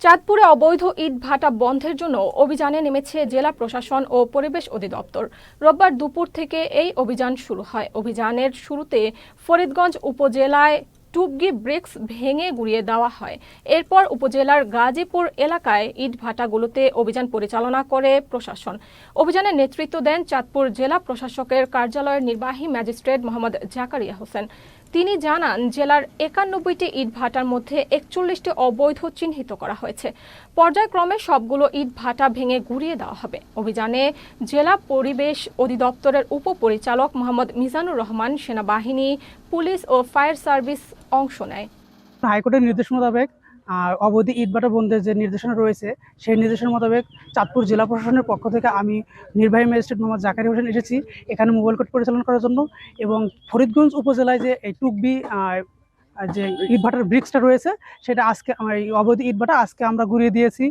চাঁদপুরে অবৈধ ইট ভাটা বন্ধের জন্য অভিযানে নেমেছে জেলা প্রশাসন ও পরিবেশ অধিদপ্তর। রোববার দুপুর থেকে এই অভিযান শুরু হয়। অভিযানের শুরুতে ফরিদগঞ্জ উপজেলায় টুবগি ব্রিক্স ভেঙে গুঁড়িয়ে দেওয়া হয়। এরপর উপজেলার গাজীপুর এলাকায় ইট ভাটাগুলোতে অভিযান পরিচালনা করে প্রশাসন। অভিযানের নেতৃত্ব দেন চাঁদপুর জেলা প্রশাসকের কার্যালয়ের নির্বাহী ম্যাজিস্ট্রেট মোহাম্মদ জাকারিয়া হোসেন। তিনি জানান, জেলার ৯১টি ইট ভাটার মধ্যে ৪১টি অবৈধ চিহ্নিত করা হয়েছে। পর্যায়ক্রমে সবগুলো ইট ভাটা ভেঙে গুঁড়িয়ে দেওয়া হবে। অভিযানে জেলা পরিবেশ অধিদপ্তরের উপপরিচালক মোহাম্মদ মিজানুর রহমান, সেনাবাহিনী, পুলিশ ও ফায়ার সার্ভিস অংশ নেয়। হাইকোর্টের নির্দেশ মোতাবেক অবৈধ ইটভাটা বন্ধের যে নির্দেশনা রয়েছে সেই নির্দেশনা মোতাবেক চাঁদপুর জেলা প্রশাসনের পক্ষ থেকে আমি নির্বাহী ম্যাজিস্ট্রেট মোহাম্মদ জাকারিয়া হোসেন এসেছি এখানে মোবাইল কোর্ট পরিচালনা করার জন্য। এবং ফরিদগঞ্জ উপজেলায় যে এই টুকবি যে ইটভাটার ব্রিক্সটা রয়েছে সেটা আজকে এই অবৈধ ইটভাটা আজকে আমরা ঘুরিয়ে দিয়েছি।